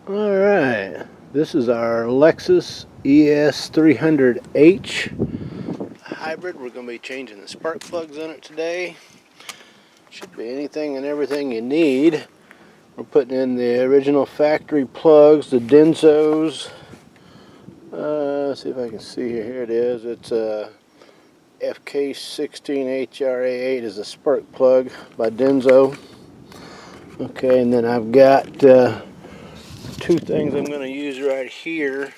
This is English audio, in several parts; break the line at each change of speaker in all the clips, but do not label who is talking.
Alright, this is our Lexus ES300H hybrid. We're going to be changing the spark plugs in it today. Should be anything and everything you need. We're putting in the original factory plugs, the Denzos. Let's see if I can see here. Here it is. It's a FK16HRA8 is a spark plug by Denso. Okay, and then I've got two things I'm going to use right here.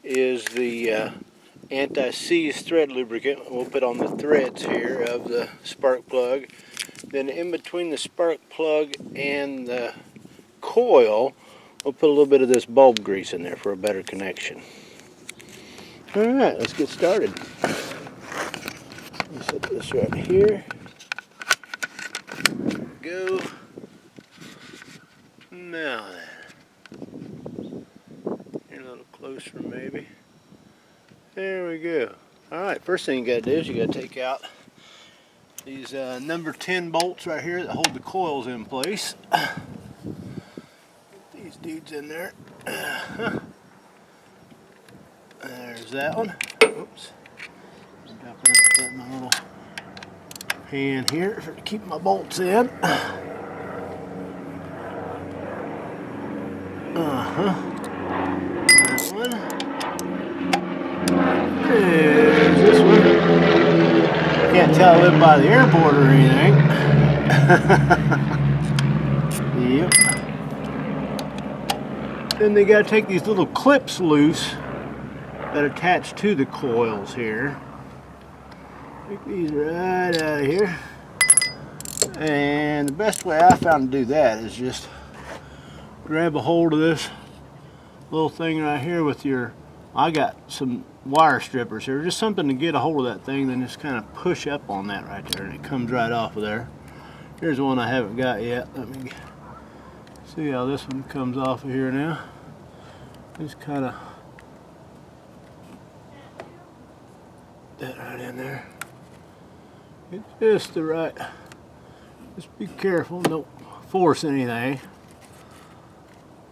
Is the anti-seize thread lubricant. We'll put on the threads here of the spark plug. Then in between the spark plug and the coil, we'll put a little bit of this bulb grease in there for a better connection. Alright, let's get started. Let's set this right here. There we go. Now then. Here a little closer maybe. There we go. Alright, first thing you gotta do is you gotta take out these number 10 bolts right here that hold the coils in place. Put these dudes in there. There's that one. Oops. I'm dropping that in my little pan here to keep my bolts in. That one. There's this one. Can't tell I live by the airport or anything. Yep. Then they gotta take these little clips loose that attach to the coils here. Take these right out of here. And the best way I found to do that is just grab a hold of this little thing right here with your, I got some wire strippers here, just something to get a hold of that thing, then just kind of push up on that right there and it comes right off of there. Here's one I haven't got yet. Let me see how this one comes off of here now. Just kind of that right in there. It's just the right, just be careful, don't force anything.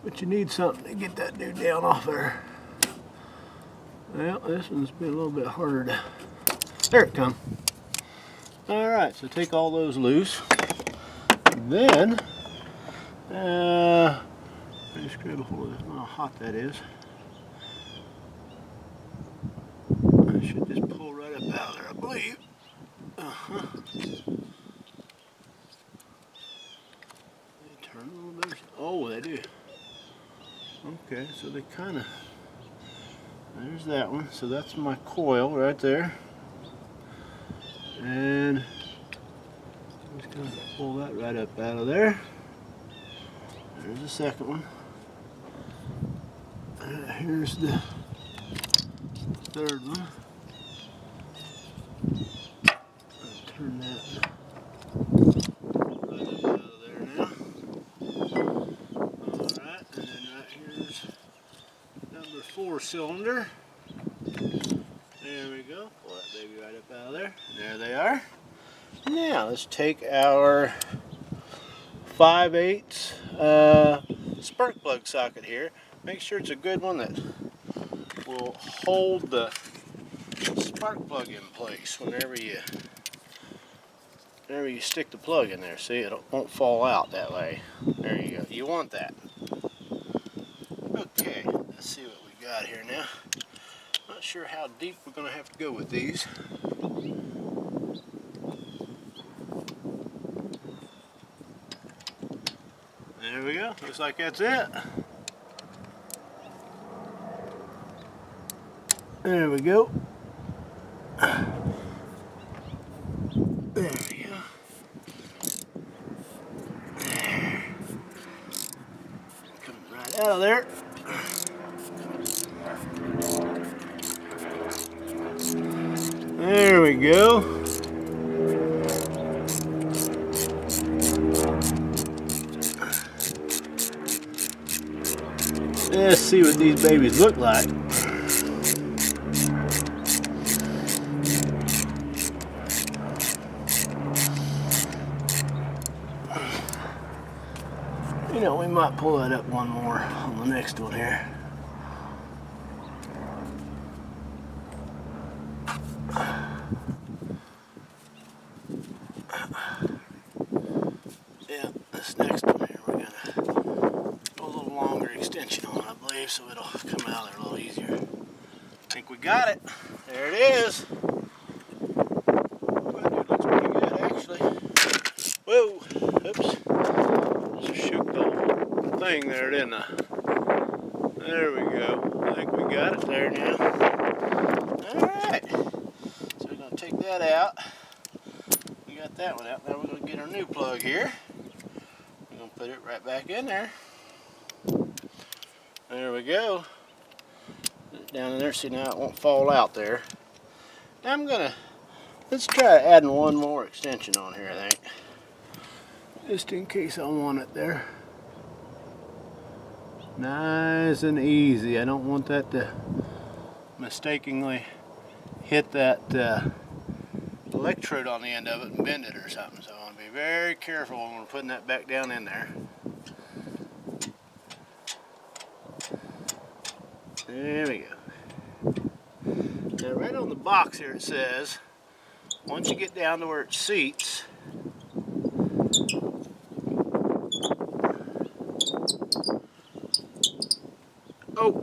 But you need something to get that dude down off there. Well, this one's been a little bit harder to... There it comes. Alright, so take all those loose. Then, I just grab a hold of this. How hot that is. I should just pull right up out of there, I believe. They turn a little better. Oh, they do. Okay, so they kind of, there's that one. So that's my coil right there. And I'm just going to pull that right up out of there. There's the second one. Here's the third one. I'll turn that right up out of there now. Alright, and then right here's number 4 cylinder. There we go. Pull that baby right up out of there. There they are. Now let's take our 5/8 spark plug socket here. Make sure it's a good one that will hold the spark plug in place whenever you stick the plug in there. See, it won't fall out that way. There you go. You want that. Okay, let's see what we got here now. Not sure how deep we're going to have to go with these. There we go. Looks like that's it. There we go. There we go. There. Coming right out of there. There we go. Let's see what these babies look like. You know, we might pull that up one more on the next one here. Yeah, this next one here, we're gonna put a little longer extension on, I believe, so it'll come out there a little easier. I think we got it. There it is. Well, it looks pretty good, actually. Whoa, oops. Just shook the thing there, didn't I? There we go. I think we got it there now. Alright. So we're going to take that out. We got that one out. Now we're going to get our new plug here. We're going to put it right back in there. There we go. Put it down in there. See, now it won't fall out there. Now I'm going to, let's try adding one more extension on here, I think. Just in case I want it there. Nice and easy. I don't want that to mistakenly hit that electrode on the end of it and bend it or something. So I want to be very careful when we're putting that back down in there. There we go. Now right on the box here it says, once you get down to where it seats, oh,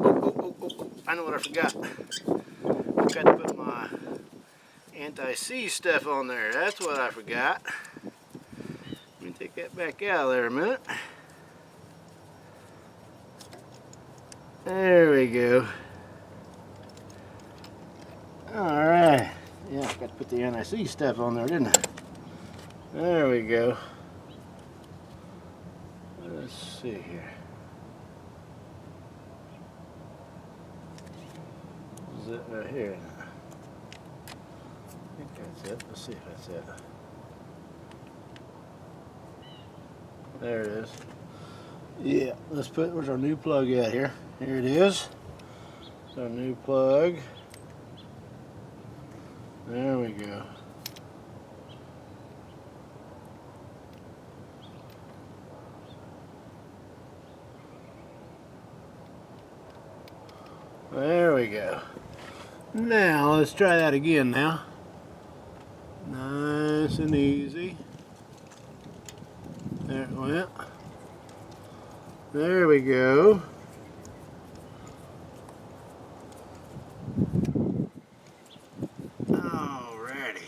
I know what I forgot. I forgot to put my anti-seize stuff on there. That's what I forgot. Let me take that back out of there a minute. There we go. Alright. Yeah, I forgot to put the anti-seize stuff on there, didn't I? There we go. Let's see here. Is it right here? I think that's it. Let's see if that's it. There it is. Yeah, let's put, where's our new plug at here? Here it is. It's our new plug. There we go. There we go. Now let's try that again now. Nice and easy. There it went. There we go. Alrighty.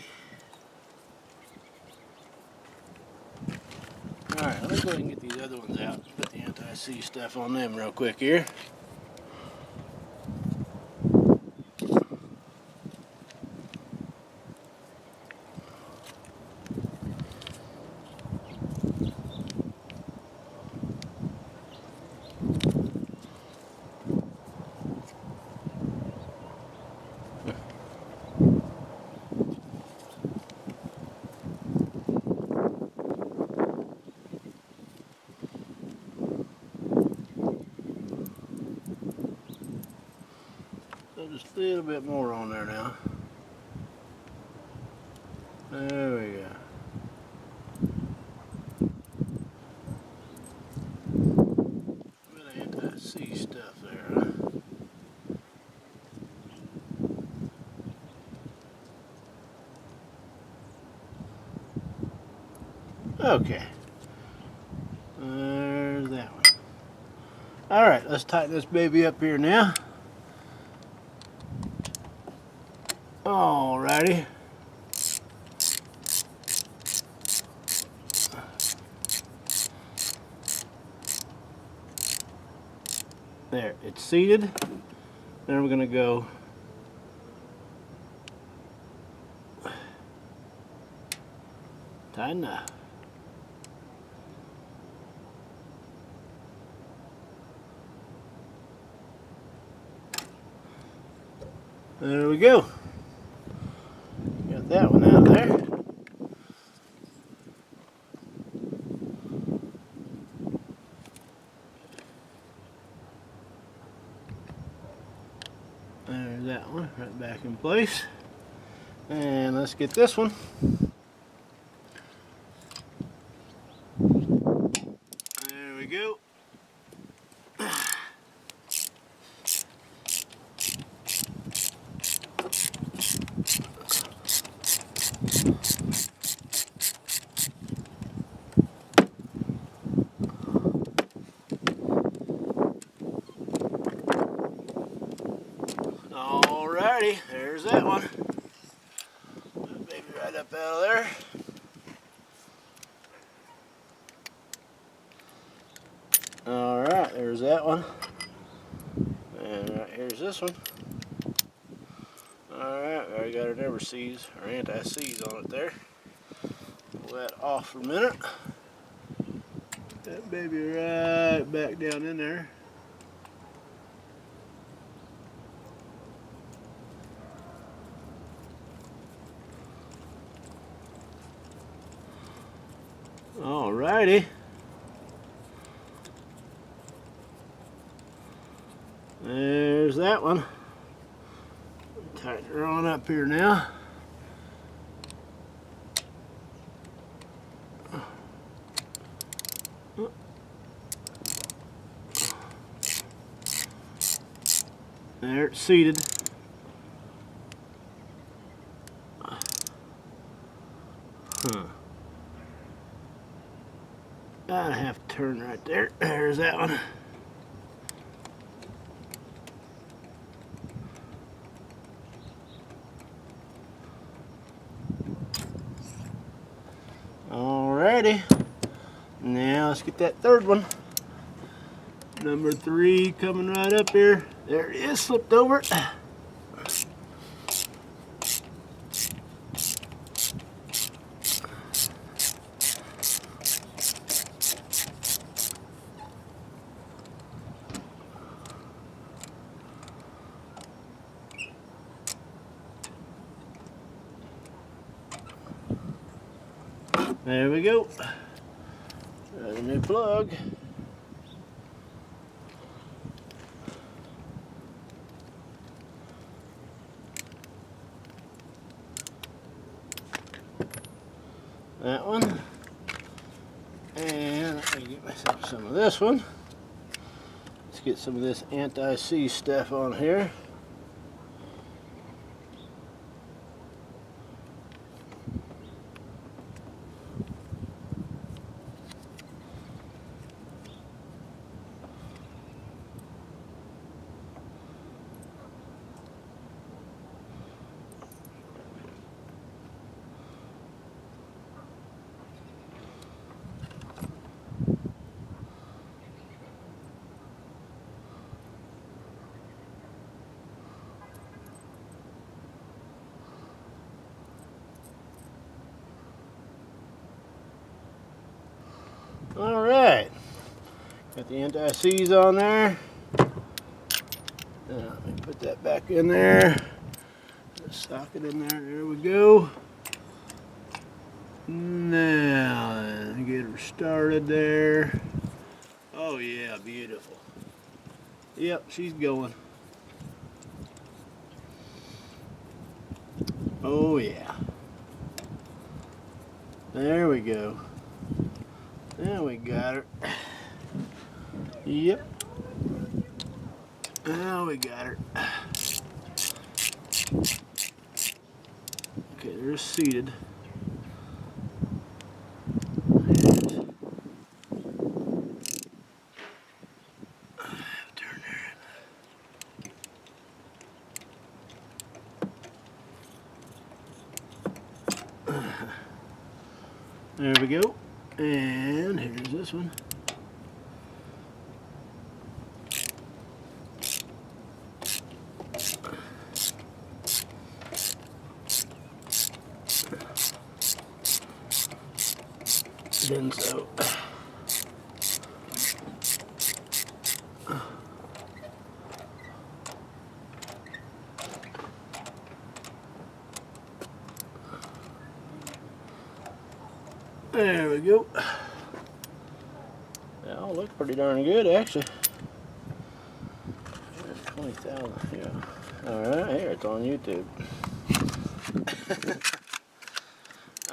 Alright, let's go ahead and get these other ones out. Put the anti-seize stuff on them real quick here. Just a little bit more on there now. There we go. A bit of anti-seize stuff there, huh? Okay. There's that one. Alright, let's tighten this baby up here now. Alrighty. There, it's seated. Then we're going to go tighten up. There we go. Got that one out of there. There's that one right back in place. And let's get this one. There we go. Alrighty, there's that one. That baby right up out of there. Alright, there's that one. And right here's this one. Alright, we already got our never seize, or anti-seize on it there. Pull that off for a minute. That baby right back down in there. Alrighty. There's that one. Tighten her on up here now. There, it's seated. I have to turn right there. There's that one. Alrighty. Now let's get that third one. Number 3 coming right up here. There it is, slipped over. There we go. Got a new plug. That one. And let me get myself some of this one. Let's get some of this anti-seize stuff on here. Alright, got the anti-seize on there. Let me put that back in there. Put a socket in there, there we go. Now then, get her started there. Oh yeah, beautiful. Yep, she's going. Oh yeah. There we go. Now we got her. Yep. Now we got her. Okay, they're seated. Turn there. There we go. And here's this one. Denso. There we go. They all look pretty darn good, actually. 20,000, yeah. Alright, here it's on YouTube.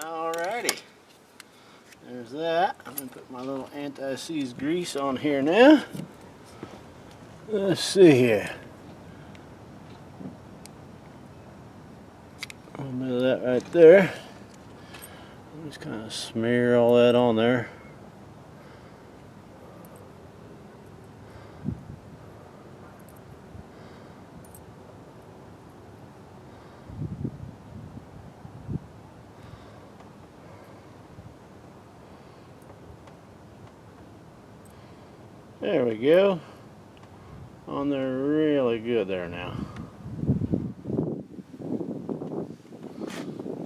Alrighty. There's There's that. I'm going to put my little anti-seize grease on here now. Let's see here. A little bit of that right there. Just kind of smear all that on there. There we go. On there really good there now.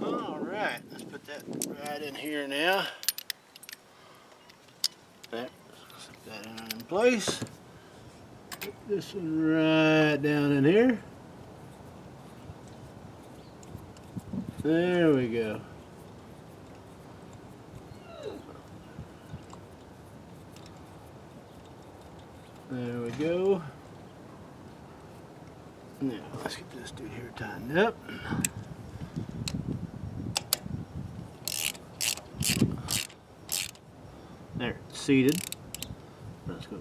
Alright, let's put that right in here now. There, set that in place. Put this one right down in here. There we go. There we go. Now, let's get this dude here tightened up. There, seated. Let's go.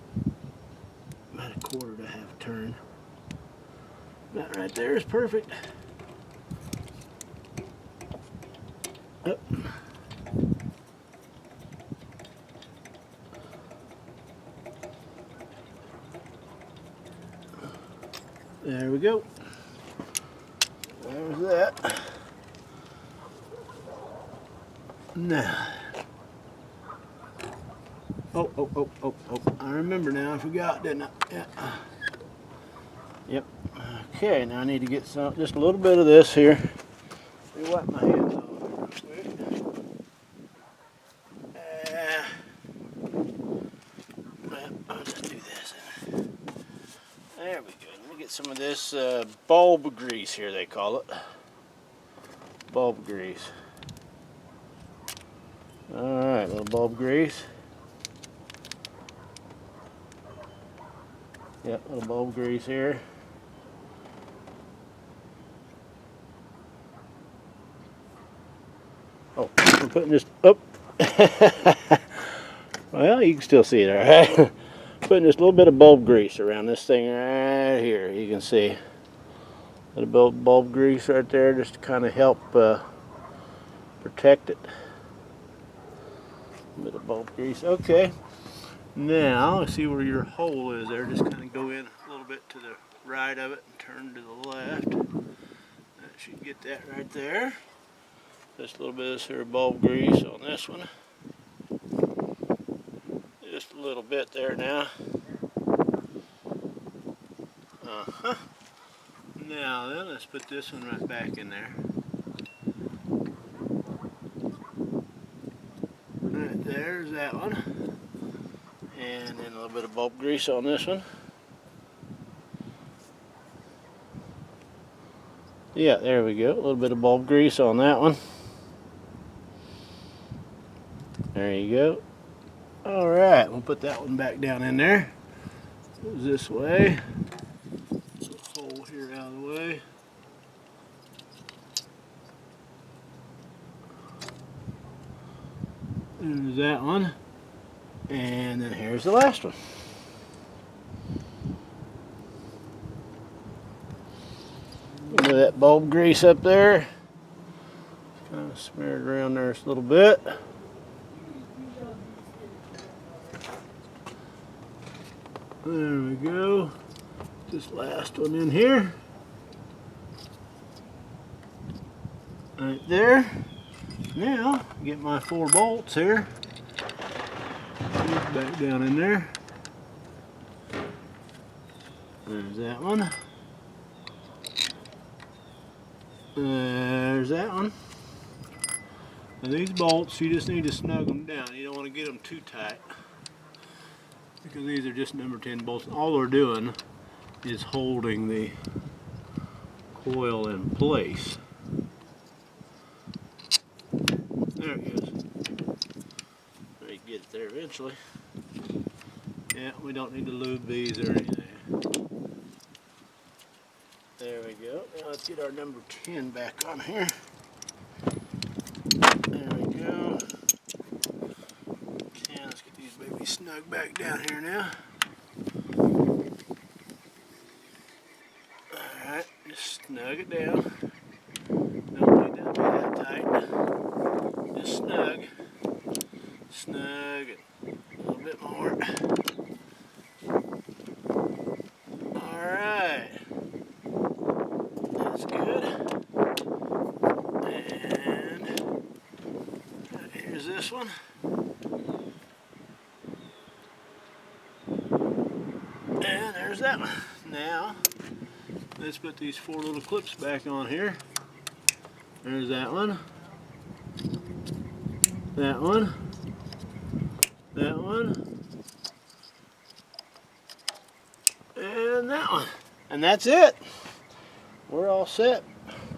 About a quarter to half a turn. That right there is perfect. Up. There we go. There's that. Now. Oh. I remember now. I forgot, didn't I? Yeah. Yep. Okay, now I need to get some, just a little bit of this here. Let me wipe my hands off real quick. I'll just do this. There we go. Let me get some of this bulb grease here, they call it. Bulb grease. Alright, little bulb grease. Yep, little bulb grease here. Oh, we're putting this up. Well, you can still see it, alright? Putting just a little bit of bulb grease around this thing right here. You can see a little bulb grease right there just to kind of help protect it. A bit of bulb grease. Okay. Now, see where your hole is there. Just kind of go in a little bit to the right of it and turn to the left. That should get that right there. Just a little bit of this here bulb grease on this one. Just a little bit there now. Now then, let's put this one right back in there. Right there's that one. And then a little bit of bulb grease on this one. Yeah, there we go. A little bit of bulb grease on that one. There you go. Alright, we'll put that one back down in there. Goes this way. Put the hole here out of the way. There's that one. And then here's the last one. Look at that bulb grease up there. Kind of smear it around there just a little bit. There we go. This last one in here. Right there. Now, get my 4 bolts here. Back down in there. There's that one. There's that one. Now these bolts, you just need to snug them down. You don't want to get them too tight, because these are just number 10 bolts. All they're doing is holding the coil in place. There it goes. There you get it there eventually. Yeah, we don't need to lube these or anything. There we go. Now let's get our number 10 back on here. There we go. snug back down here now. Alright, just snug it down. Don't need that to be that tight. Just snug. Snug it a little bit more. Alright. That's good. And here's this one. And there's that one. Now, let's put these 4 little clips back on here. There's that one. That one. That one. And that one. And that's it. We're all set.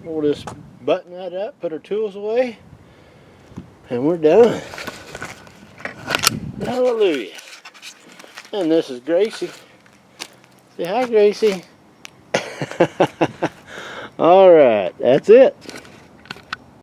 We'll just button that up, put our tools away, and we're done. Hallelujah. And this is Gracie. Say hi, Gracie. All right, that's it.